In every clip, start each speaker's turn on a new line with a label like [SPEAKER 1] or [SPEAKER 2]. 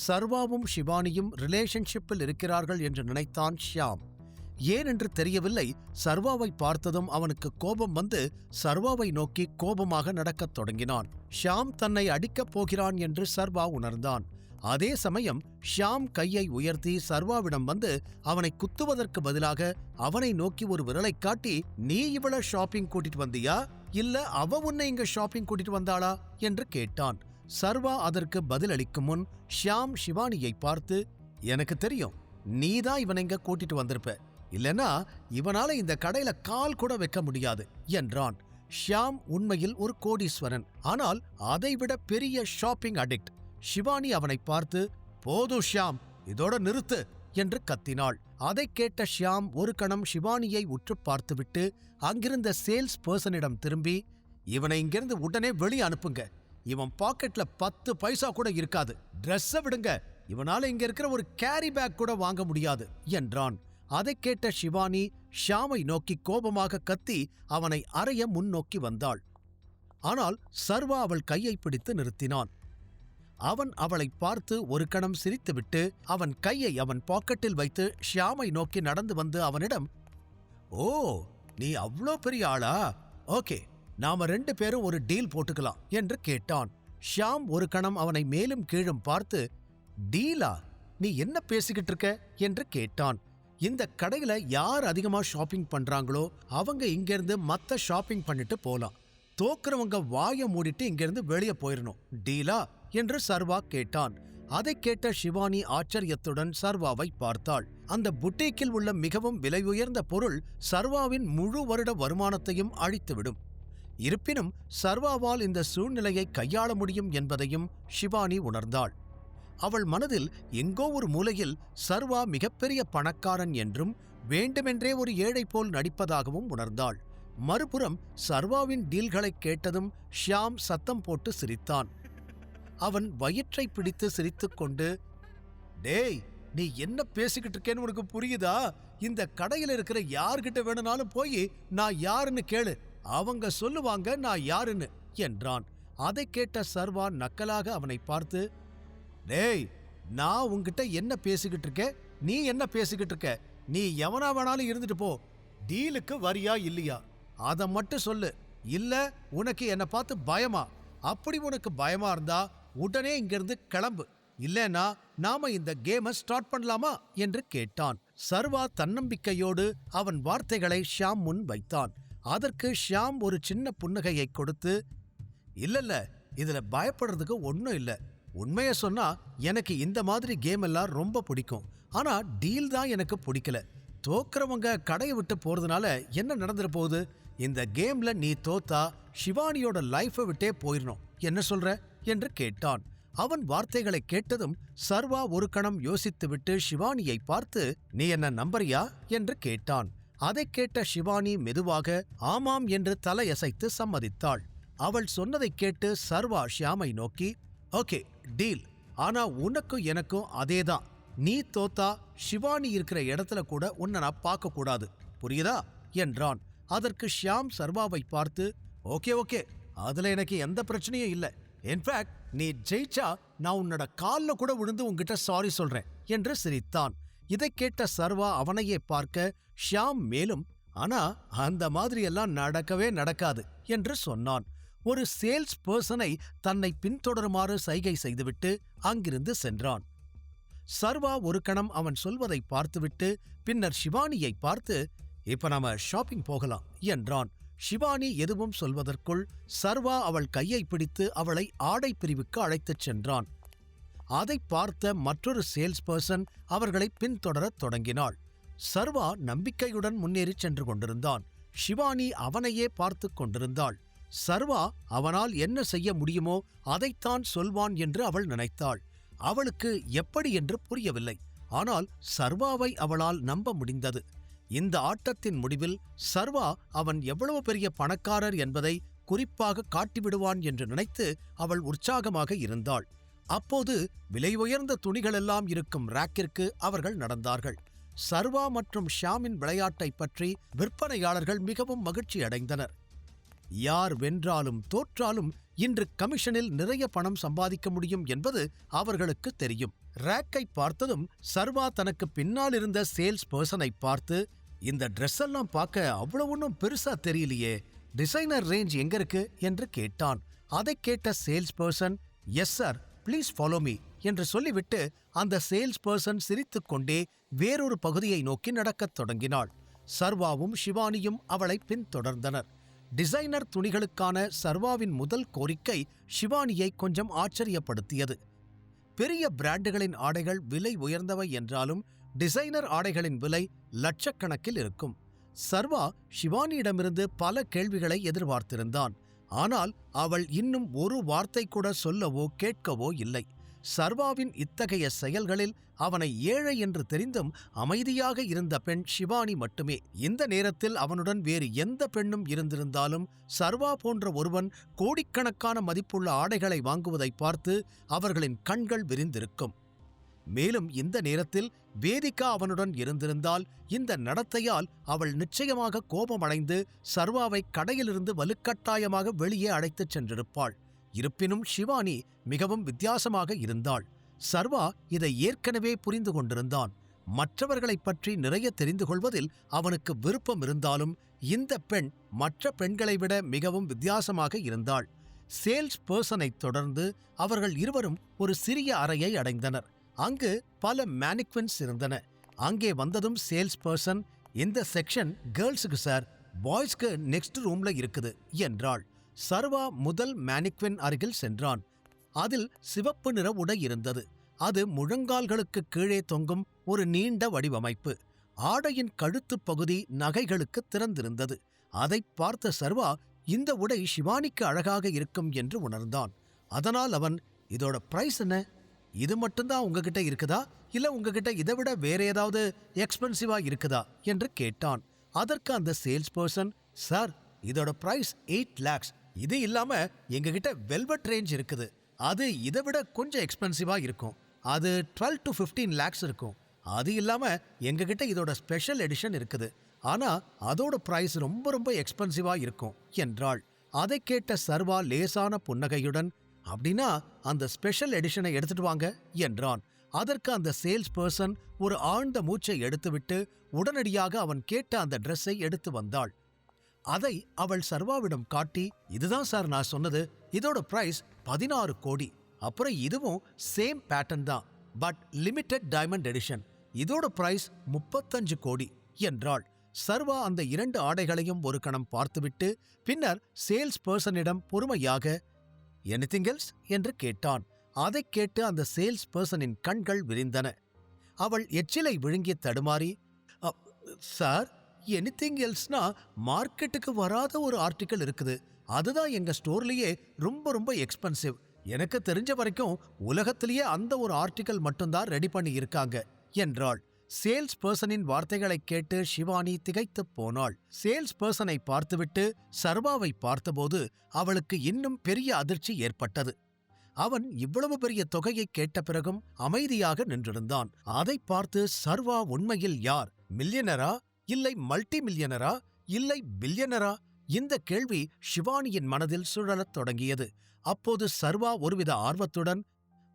[SPEAKER 1] சர்வாவும் ஷிவானியும் ரிலேஷன்ஷிப்பில் இருக்கிறார்கள் என்று நினைத்தான் ஷியாம். ஏனென்று தெரியவில்லை, சர்வாவை பார்த்ததும் அவனுக்கு கோபம் வந்து சர்வாவை நோக்கி கோபமாக நடக்கத் தொடங்கினான். ஷியாம் தன்னை அடிக்கப் போகிறான் என்று சர்வா உணர்ந்தான். அதே சமயம் ஷியாம் கையை உயர்த்தி சர்வாவிடம் வந்து அவனை குத்துவதற்கு பதிலாக அவனை நோக்கி ஒரு விரலைக் காட்டி, நீ இவள ஷாப்பிங் கூட்டிட்டு வந்தியா இல்ல அவ உன்னை இங்க ஷாப்பிங் கூட்டிட்டு வந்தாளா என்று கேட்டான். சர்வா அதற்கு பதிலளிக்கும் முன் ஷியாம் ஷிவானியை பார்த்து, எனக்கு தெரியும் நீதான் இவனை இங்க கூட்டிட்டு வந்திருப்ப, இல்லனா இவனால இந்த கடையில கால் கூட வைக்க முடியாது என்றான். ஷியாம் உண்மையில் ஒரு கோடீஸ்வரன், ஆனால் அதைவிட பெரிய ஷாப்பிங் அடிக்ட். ஷிவானி அவனை பார்த்து, போதும் ஷியாம், இதோட நிறுத்து என்று கத்தினாள். அதைக் கேட்ட ஷியாம் ஒரு கணம் ஷிவானியை உற்று பார்த்துவிட்டு அங்கிருந்த சேல்ஸ் பர்சனிடம் திரும்பி, இவனை இங்கிருந்து உடனே வெளியே அனுப்புங்க, இவன் பாக்கெட்ல 10 பைசா கூட இருக்காது, ட்ரெஸ்ஸை விடுங்க, இவனால இங்க இருக்கிற ஒரு கேரி பேக் கூட வாங்க முடியாது என்றான். அதைக் கேட்ட ஷிவானி ஷியாமை நோக்கி கோபமாக கத்தி அவனை அறைய முன்னோக்கி வந்தாள். ஆனால் சர்வா அவள் கையை பிடித்து நிறுத்தினான். அவன் அவளை பார்த்து ஒரு கணம் சிரித்துவிட்டு அவன் கையை அவன் பாக்கெட்டில் வைத்து ஷியாமை நோக்கி நடந்து வந்து அவனிடம், ஓ, நீ அவ்வளோ பெரிய ஆளா, ஓகே, நாம 2 பேரும் ஒரு டீல் போட்டுக்கலாம் என்று கேட்டான். ஷியாம் ஒரு கணம் அவனை மேலும் கீழும் பார்த்து, டீலா, நீ என்ன பேசிக்கிட்டு இருக்க என்று கேட்டான். இந்த கடையில யார் அதிகமா ஷாப்பிங் பண்றாங்களோ அவங்க இங்கிருந்து மத்த ஷாப்பிங் பண்ணிட்டு போலாம், தோக்குறவங்க வாயை மூடிட்டு இங்கிருந்து வெளியே போயிடணும், டீலா என்று சர்வா கேட்டான். அதைக் கேட்ட ஷிவானி ஆச்சரியத்துடன் சர்வாவை பார்த்தாள். அந்த புட்டீக்கில் உள்ள மிகவும் விலை உயர்ந்த பொருள் சர்வாவின் முழு வருட வருமானத்தையும் அழித்துவிடும். இருப்பினும் சர்வாவால் இந்த சூழ்நிலையை கையாள முடியும் என்பதையும் ஷிவானி உணர்ந்தாள். அவள் மனதில் எங்கோ ஒரு மூலையில் சர்வா மிகப்பெரிய பணக்காரன் என்றும் வேண்டுமென்றே ஒரு ஏழை போல் நடிப்பதாகவும் உணர்ந்தாள். மறுபுறம் சர்வாவின் டீல்களைக் கேட்டதும் ஷியாம் சத்தம் போட்டு சிரித்தான். அவன் வயிற்றை பிடித்து சிரித்துக்கொண்டு, டேய், நீ என்ன பேசிக்கிட்டு இருக்கேன்னு உனக்கு புரியுதா? இந்த கடையில் இருக்கிற யார்கிட்ட வேணும்னாலும் போய் நான் யாருன்னு கேளு, அவங்க சொல்லுவாங்க நான் யாருன்னு என்றான். அதைக் கேட்ட சர்வா நக்கலாக அவனை பார்த்து, டேய், நான் உன்கிட்ட என்ன பேசிக்கிட்டு இருக்க, நீ என்ன பேசிக்கிட்டு இருக்க, நீ எவனா வேணாலும் இருந்துட்டு போ, டீலுக்கு வரியா இல்லையா அதை மட்டும் சொல்லு, இல்ல உனக்கு என்ன பார்த்து பயமா? அப்படி உனக்கு பயமா இருந்தா உடனே இங்கிருந்து கிளம்பு, இல்லைன்னா நாம இந்த கேமை ஸ்டார்ட் பண்ணலாமா என்று கேட்டான். சர்வா தன்னம்பிக்கையோடு அவன் வார்த்தைகளை ஷியாம் முன் வைத்தான். அதற்கு ஷியாம் ஒரு சின்ன புன்னகையை கொடுத்து, இல்ல, இதுல பயப்படுறதுக்கு ஒன்னும் இல்ல, உண்மைய சொன்னா எனக்கு இந்த மாதிரி கேம் எல்லாம் ரொம்ப பிடிக்கும், ஆனா டீல் தான் எனக்கு பிடிக்கல, தோக்குறவங்க கடையை விட்டு போறதுனால என்ன நடந்துட போகுது, இந்த கேம்ல நீ தோத்தா ஷிவானியோட லைஃபை விட்டே போயிடணும், என்ன சொல்ற என்று கேட்டான். அவன் வார்த்தைகளை கேட்டதும் சர்வா ஒரு கணம் யோசித்துவிட்டு ஷிவானியை பார்த்து, நீ என்ன நம்புறியா என்று கேட்டான். அதைக் கேட்ட ஷிவானி மெதுவாக ஆமாம் என்று தலையசைத்து சம்மதித்தாள். அவள் சொன்னதைக் கேட்டு சர்வா ஷியாமை நோக்கி, ஓகே, டீல், ஆனா உனக்கும் எனக்கும் அதேதான், நீ தோத்தா ஷிவானி இருக்கிற இடத்துல கூட உன்னை நான் பார்க்க கூடாது, புரியுதா என்றான். அதற்கு ஷியாம் சர்வாவை பார்த்து, ஓகே ஓகே, அதுல எனக்கு எந்த பிரச்சனையும் இல்லை, இன்ஃபேக்ட் நீ ஜெயிச்சா நான் உன்னோட காலில் கூட விழுந்து உன்கிட்ட சாரி சொல்றேன் என்று சிரித்தான். இதை கேட்ட சர்வா அவனையே பார்க்க ஷியாம் மேலும், ஆனா அந்த மாதிரி எல்லாம் நடக்கவே நடக்காது என்று சொன்னான். ஒரு சேல்ஸ் பர்சனை தன்னை பின்தொடருமாறு சைகை செய்துவிட்டு அங்கிருந்து சென்றான். சர்வா ஒரு கணம் அவன் சொல்வதை பார்த்துவிட்டு பின்னர் ஷிவானியை பார்த்து, இப்ப நாம ஷாப்பிங் போகலாம் என்றான். ஷிவானி எதுவும் சொல்வதற்குள் சர்வா அவள் கையை பிடித்து அவளை ஆடை பிரிவுக்கு அழைத்துச் சென்றான். அதை பார்த்த மற்றொரு சேல்ஸ் பர்சன் அவர்களை பின்தொடரத் தொடங்கினாள். சர்வா நம்பிக்கையுடன் முன்னேறி சென்று கொண்டிருந்தான். ஷிவானி அவனையே பார்த்து கொண்டிருந்தாள். சர்வா அவனால் என்ன செய்ய முடியுமோ அதைத்தான் சொல்வான் என்று அவள் நினைத்தாள். அவளுக்கு எப்படி என்று புரியவில்லை. ஆனால் சர்வாவை அவளால் நம்ப முடிந்தது. இந்த ஆட்டத்தின் முடிவில் சர்வா அவன் எவ்வளவு பெரிய பணக்காரர் என்பதை குறிப்பாக காட்டிவிடுவான் என்று நினைத்து அவள் உற்சாகமாக இருந்தாள். அப்போது விலை உயர்ந்த துணிகளெல்லாம் இருக்கும் ராக்கிற்கு அவர்கள் நடந்தார்கள். சர்வா மற்றும் ஷியாமின் விளையாட்டை பற்றி விற்பனையாளர்கள் மிகவும் மகிழ்ச்சி அடைந்தனர். யார் வென்றாலும் தோற்றாலும் இன்று கமிஷனில் நிறைய பணம் சம்பாதிக்க முடியும் என்பது அவர்களுக்கு தெரியும். ரேக்கை பார்த்ததும் சர்வா தனக்கு பின்னால் இருந்த சேல்ஸ் பர்சனை பார்த்து, இந்த ட்ரெஸ் எல்லாம் பார்க்க அவ்வளவு ஒன்றும் பெருசா தெரியலையே, டிசைனர் ரேஞ்ச் எங்க இருக்கு என்று கேட்டான். அதை கேட்ட sales person, yes sir, please follow me என்று சொல்லிவிட்டு அந்த சேல்ஸ் பர்சன் சிரித்துக்கொண்டே வேறொரு பகுதியை நோக்கி நடக்கத் தொடங்கினாள். சர்வாவும் ஷிவானியும் அவளை பின்தொடர்ந்தனர். டிசைனர் துணிகளுக்கான சர்வாவின் முதல் கோரிக்கை ஷிவானியை கொஞ்சம் ஆச்சரியப்படுத்தியது. பெரிய பிராண்டுகளின் ஆடைகள் விலை உயர்ந்தவை என்றாலும் டிசைனர் ஆடைகளின் விலை லட்சக்கணக்கில் இருக்கும். சர்வா ஷிவானியிடமிருந்து பல கேள்விகளை எதிர்பார்த்திருந்தான். ஆனால் அவள் இன்னும் ஒரு வார்த்தை கூட சொல்லவோ கேட்கவோ இல்லை. சர்வாவின் இத்தகைய செயல்களில் அவனை ஏழை என்று தெரிந்தும் அமைதியாக இருந்த பெண் ஷிவானி மட்டுமே. இந்த நேரத்தில் அவனுடன் வேறு எந்த பெண்ணும் இருந்திருந்தாலும் சர்வா போன்ற ஒருவன் கோடிக்கணக்கான மதிப்புள்ள ஆடைகளை வாங்குவதை பார்த்து அவர்களின் கண்கள் விரிந்திருக்கும். மேலும் இந்த நேரத்தில் வேதிகா அவனுடன் இருந்திருந்தால் இந்த நடத்தையால் அவள் நிச்சயமாக கோபமடைந்து சர்வாவை கடையிலிருந்து வலுக்கட்டாயமாக வெளியே அழைத்துச் சென்றிருப்பாள். இருப்பினும் ஷிவானி மிகவும் வித்தியாசமாக இருந்தாள். சர்வா இதை ஏற்கனவே புரிந்து கொண்டிருந்தான். மற்றவர்களைப் பற்றி நிறைய தெரிந்து கொள்வதில் அவனுக்கு விருப்பம் இருந்தாலும் இந்த பெண் மற்ற பெண்களை விட மிகவும் வித்தியாசமாக இருந்தாள். சேல்ஸ் பர்சனைத் தொடர்ந்து அவர்கள் இருவரும் ஒரு சிறிய அறையை அடைந்தனர். அங்கு பல மேனிக்வின்ஸ் இருந்தன. அங்கே வந்ததும் சேல்ஸ் பர்சன், இந்த செக்ஷன் கேர்ள்ஸுக்கு சார், பாய்ஸ்க்கு நெக்ஸ்ட் ரூம்ல இருக்குது என்றாள். சர்வா முதல் மேனிக்வின் அருகில் சென்றான். அதில் சிவப்பு நிற உடை இருந்தது. அது முழங்கால்களுக்கு கீழே தொங்கும் ஒரு நீண்ட வடிவமைப்பு. ஆடையின் கழுத்துப் பகுதி நகைகளுக்கு திறந்திருந்தது. அதை பார்த்த சர்வா இந்த உடை ஷிவானிக்கு அழகாக இருக்கும் என்று உணர்ந்தான். அதனால் அவன், இதோட பிரைஸ் என்ன? இது மட்டும்தான் உங்ககிட்ட இருக்குதா, இல்ல உங்ககிட்ட இதை விட வேற ஏதாவது எக்ஸ்பென்சிவா இருக்குதா என்று கேட்டான். அதற்கு அந்த சேல்ஸ் பர்சன், சார், இதோட பிரைஸ் 8 lakhs. இது இல்லாம எங்ககிட்ட வெல்வெட் ரேஞ்ச் இருக்குது. அது இதை விட கொஞ்சம் எக்ஸ்பென்சிவா இருக்கும். அது 12 to 15 lakhs இருக்கும். அது இல்லாம எங்ககிட்ட இதோட ஸ்பெஷல் எடிஷன் இருக்குது. ஆனா அதோட பிரைஸ் ரொம்ப ரொம்ப எக்ஸ்பென்சிவா இருக்கும் என்றாள். அதை கேட்ட சர்வா லேசான புன்னகையுடன், அப்படின்னா அந்த ஸ்பெஷல் எடிஷனை எடுத்துட்டு வாங்க என்றான். அதற்கு அந்த சேல்ஸ் பர்சன் ஒரு ஆழ்ந்த மூச்சை எடுத்துவிட்டு உடனடியாக அவன் கேட்ட அந்த ட்ரெஸ்ஸை எடுத்து வந்தாள். அதை அவள் சர்வாவிடம் காட்டி, இதுதான் சார் நான் சொன்னது, இதோட பிரைஸ் 16 கோடி. அப்புறம் இதுவும் சேம் பேட்டர்ன் தான், பட் லிமிடெட் டைமண்ட் எடிஷன். இதோட பிரைஸ் 35 கோடி என்றாள். சர்வா அந்த 2 ஆடைகளையும் ஒரு கணம் பார்த்துவிட்டு பின்னர் சேல்ஸ் பர்சனிடம் பொறுமையாக, எனிதிங் எல்ஸ் என்று கேட்டான். அதைக் கேட்டு அந்த சேல்ஸ் பர்சனின் கண்கள் விரிந்தன. அவள் எச்சிலை விழுங்கி தடுமாறி, சார், எனிதிங் எல்ஸ்னா மார்க்கெட்டுக்கு வராத ஒரு ஆர்டிக்கல் இருக்குது. அதுதான் எங்க ஸ்டோர்லயே ரொம்ப ரொம்ப எக்ஸ்பென்சிவ். எனக்கு தெரிஞ்ச வரைக்கும் உலகத்திலேயே அந்த ஒரு ஆர்டிக்கல் மட்டும்தான் ரெடி பண்ணி இருக்காங்க என்றாள். சேல்ஸ் பர்சனின் வார்த்தைகளைக் கேட்டு ஷிவானி திகைத்துப் போனாள். சேல்ஸ் பர்சனை பார்த்துவிட்டு சர்வாவை பார்த்தபோது அவளுக்கு இன்னும் பெரிய அதிர்ச்சி ஏற்பட்டது. அவன் இவ்வளவு பெரிய தொகையை கேட்ட பிறகும் அமைதியாக நின்றிருந்தான். அதை பார்த்து சர்வா உண்மையில் யார்? மில்லியனரா, இல்லை மல்டி மில்லியனரா, இல்லை பில்லியனரா? இந்த கேள்வி ஷிவானியின் மனதில் சுழலத் தொடங்கியது. அப்போது சர்வா ஒருவித ஆர்வத்துடன்,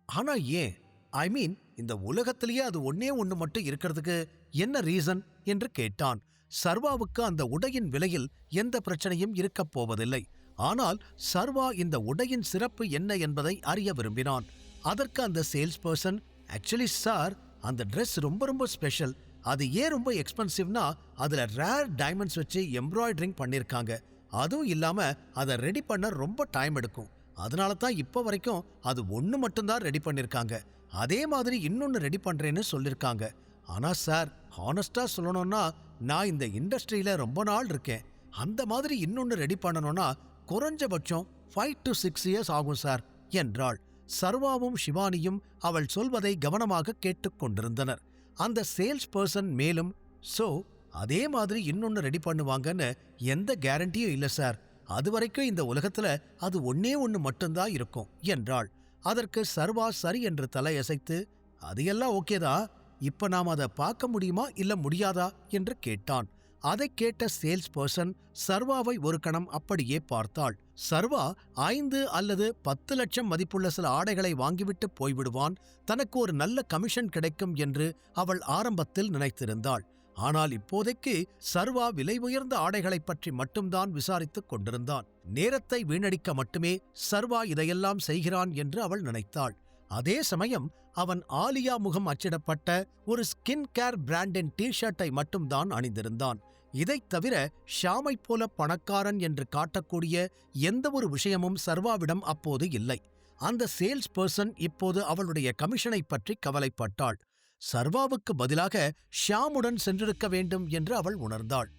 [SPEAKER 1] ஆனா ஏன், ஐ மீன், இந்த உலகத்திலேயே அது ஒன்னே ஒன்று மட்டும் இருக்கிறதுக்கு என்ன ரீசன் என்று கேட்டான். சர்வாவுக்கு அந்த உடையின் விலையில் எந்த பிரச்சனையும் இருக்கப் போவதில்லை. ஆனால் சர்வா இந்த உடையின் சிறப்பு என்ன என்பதை அறிய விரும்பினான். அதற்கு அந்த சேல்ஸ் பர்சன், ஆக்சுவலி சார், அந்த ட்ரெஸ் ரொம்ப ரொம்ப ஸ்பெஷல். அது ஏன் ரொம்ப எக்ஸ்பென்சிவ்னா, அதுல ரேர் டைமண்ட்ஸ் வச்சு எம்ப்ராய்டரிங் பண்ணிருக்காங்க. அதுவும் இல்லாம அதை ரெடி பண்ண ரொம்ப டைம் எடுக்கும். அதனால தான் இப்ப வரைக்கும் அது ஒன்று மட்டும்தான் ரெடி பண்ணிருக்காங்க. அதே மாதிரி இன்னொன்னு ரெடி பண்றேன்னு சொல்லிருக்காங்க. ஆனா சார், ஹானஸ்டா சொல்லணும்னா, நான் இந்த இண்டஸ்ட்ரியில ரொம்ப நாள் இருக்கேன். அந்த மாதிரி இன்னொன்னு ரெடி பண்ணணும்னா குறைஞ்சபட்சம் 5 to 6 years ஆகும் சார் என்றாள். சர்வாவும் ஷிவானியும் அவள் சொல்வதை கவனமாக கேட்டுக்கொண்டிருந்தனர். அந்த சேல்ஸ் பர்சன் மேலும், சோ அதே மாதிரி இன்னொன்னு ரெடி பண்ணுவாங்கன்னு எந்த கேரண்டியும் இல்லை சார். அதுவரைக்கும் இந்த உலகத்துல அது ஒன்னே ஒன்று மட்டும்தான் இருக்கும் என்றாள். அதற்கு சர்வா சரி என்று தலையசைத்து, அது எல்லாம் ஓகேதா, இப்ப நாம் அதை பார்க்க முடியுமா இல்ல முடியாதா என்று கேட்டான். அதைக் கேட்ட சேல்ஸ் பர்சன் சர்வாவை ஒரு கணம் அப்படியே பார்த்தாள். சர்வா 5 அல்லது 10 லட்சம் மதிப்புள்ள சில ஆடைகளை வாங்கிவிட்டு போய்விடுவான், தனக்கு ஒரு நல்ல கமிஷன் கிடைக்கும் என்று அவள் ஆரம்பத்தில் நினைத்திருந்தாள். ஆனால் இப்போதைக்கு சர்வா விலை உயர்ந்த ஆடைகளைப் பற்றி மட்டும்தான் விசாரித்துக் கொண்டிருந்தான். நேரத்தை வீணடிக்க மட்டுமே சர்வா இதையெல்லாம் செய்கிறான் என்று அவள் நினைத்தாள். அதே சமயம் அவன் ஆலியா முகம் அச்சிடப்பட்ட ஒரு ஸ்கின் கேர் பிராண்டின் டி-ஷர்ட்டை மட்டும்தான் அணிந்திருந்தான். இதைத் தவிர ஷாமைப் போல பணக்காரன் என்று காட்டக்கூடிய எந்த ஒரு விஷயமும் சர்வாவிடம் அப்போது இல்லை. அந்த சேல்ஸ் பர்சன் இப்போது அவளுடைய கமிஷனைப் பற்றி கவலைப்பட்டாள். சர்வாவுக்கு பதிலாக ஷாமுடன் சென்றிருக்க வேண்டும் என்று அவள் உணர்ந்தாள்.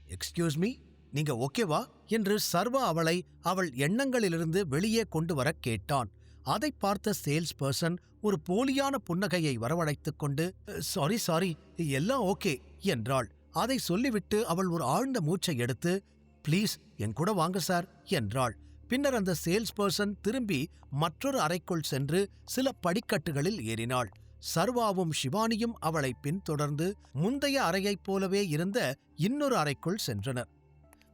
[SPEAKER 1] எக்ஸ்கியூஸ் மீ, நீங்க ஓகேவா என்று சர்வா அவளை அவள் எண்ணங்களிலிருந்து வெளியே கொண்டு வர கேட்டான். அதை பார்த்த சேல்ஸ் பர்சன் ஒரு போலியான புன்னகையை வரவழைத்துக் கொண்டு சாரி எல்லாம் ஓகே என்றாள். அதை சொல்லிவிட்டு அவள் ஒரு ஆழ்ந்த மூச்சை எடுத்து ப்ளீஸ் என் கூட வாங்க சார் என்றாள். பின்னர் அந்த சேல்ஸ் பர்சன் திரும்பி மற்றொரு அறைக்குள் சென்று சில படிக்கட்டுகளில் ஏறினாள். சர்வாவும் ஷிவானியும் அவளை பின்தொடர்ந்து முந்தைய அறையைப் போலவே இருந்த இன்னொரு அறைக்குள் சென்றனர்.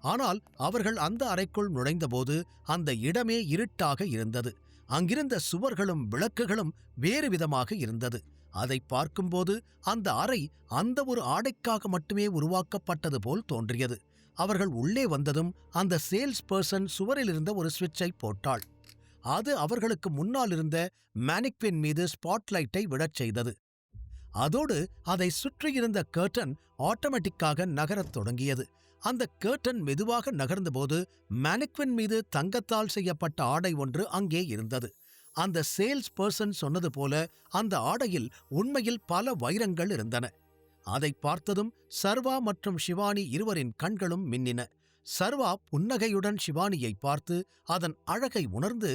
[SPEAKER 1] ஆனால் அவர்கள் அந்த அறைக்குள் நுழைந்தபோது அந்த இடமே இருட்டாக இருந்தது. அங்கிருந்த சுவர்களும் விளக்குகளும் வேறு விதமாக இருந்தது. அதை பார்க்கும்போது அந்த அறை அந்த ஒரு ஆடைக்காக மட்டுமே உருவாக்கப்பட்டது போல் தோன்றியது. அவர்கள் உள்ளே வந்ததும் அந்த சேல்ஸ் பர்சன் சுவரில் இருந்த ஒரு சுவிட்சை போட்டாள். அது அவர்களுக்கு முன்னால் இருந்த மேனிக்வின் மீது ஸ்பாட்லைட்டை விடச் செய்தது. அதோடு அதை சுற்றியிருந்த கர்டன் ஆட்டோமேட்டிக்காக நகரத் தொடங்கியது. அந்த கர்டன் மெதுவாக நகர்ந்தபோது மேனிக்வின் மீது தங்கத்தால் செய்யப்பட்ட ஆடை ஒன்று அங்கே இருந்தது. அந்த சேல்ஸ் பர்சன் சொன்னது போல அந்த ஆடையில் உண்மையில் பல வைரங்கள் இருந்தன. அதை பார்த்ததும் சர்வா மற்றும் ஷிவானி இருவரின் கண்களும் மின்னின. சர்வா புன்னகையுடன் ஷிவானியை பார்த்து அதன் அழகை உணர்ந்து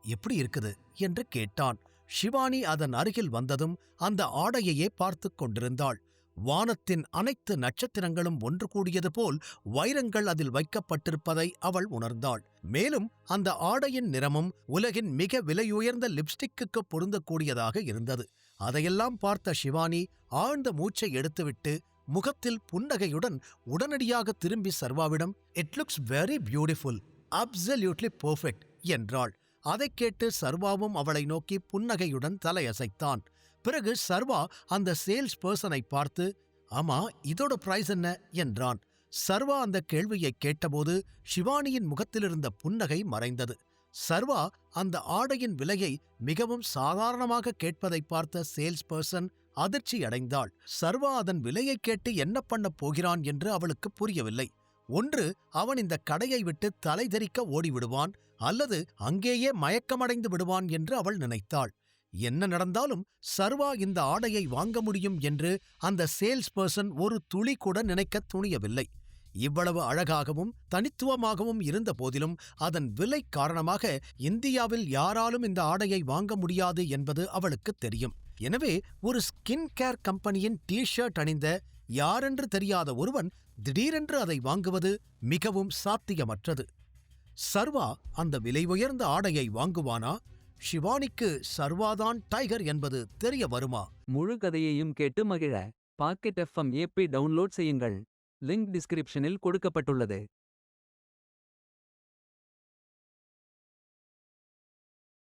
[SPEAKER 1] எப்படி இருக்குது என்று கேட்டான். ஷிவானி அதன் அருகில் வந்ததும் அந்த ஆடையையே பார்த்து கொண்டிருந்தாள். வானத்தின் அனைத்து நட்சத்திரங்களும் ஒன்று கூடியது போல் வைரங்கள் அதில் வைக்கப்பட்டிருப்பதை அவள் உணர்ந்தாள். மேலும் அந்த ஆடையின் நிறமும் உலகின் மிக விலையுயர்ந்த லிப்ஸ்டிக்கு பொருந்தக்கூடியதாக இருந்தது. அதையெல்லாம் பார்த்த ஷிவானி ஆழ்ந்த மூச்சை எடுத்துவிட்டு முகத்தில் புன்னகையுடன் உடனடியாக திரும்பி சர்வாவிடம் it looks very beautiful, absolutely perfect என்றாள். அதைக் கேட்டு சர்வாவும் அவளை நோக்கி புன்னகையுடன் தலையசைத்தான். பிறகு சர்வா அந்த சேல்ஸ் பர்சனை பார்த்து ஆமா இதோட பிரைஸ் என்ன என்றான். சர்வா அந்த கேள்வியை கேட்டபோது ஷிவானியின் முகத்திலிருந்த புன்னகை மறைந்தது. சர்வா அந்த ஆடையின் விலையை மிகவும் சாதாரணமாக கேட்பதை பார்த்த சேல்ஸ் பர்சன் அதிர்ச்சி அடைந்தாள். சர்வா அதன் விலையை கேட்டு என்ன பண்ணப் போகிறான் என்று அவளுக்கு புரியவில்லை. ஒன்று அவன் இந்த கடையை விட்டு தலைதெறிக்க ஓடிவிடுவான், அல்லது அங்கேயே மயக்கமடைந்து விடுவான் என்று அவள் நினைத்தாள். என்ன நடந்தாலும் சர்வா இந்த ஆடையை வாங்க முடியும் என்று அந்த சேல்ஸ் பர்சன் ஒரு துளி கூட நினைக்க துணியவில்லை. இவ்வளவு அழகாகவும் தனித்துவமாகவும் இருந்த போதிலும் அதன் விலை காரணமாக இந்தியாவில் யாராலும் இந்த ஆடையை வாங்க முடியாது என்பது அவளுக்கு தெரியும். எனவே ஒரு ஸ்கின் கேர் கம்பெனியின் டி-ஷர்ட் அணிந்த யாரென்று தெரியாத ஒருவன் திடீரென்று அதை வாங்குவது மிகவும் சாத்தியமற்றது. சர்வா அந்த விலை உயர்ந்த ஆடையை வாங்குவானா? ஷிவானிக்கு சர்வாதான் டைகர் என்பது தெரிய வருமா?
[SPEAKER 2] முழு கதையையும் கேட்டு மகிழ பாக்கெட் FM ஆப்பை டவுன்லோட் செய்யுங்கள். லிங்க் டிஸ்கிரிப்ஷனில் கொடுக்கப்பட்டுள்ளது.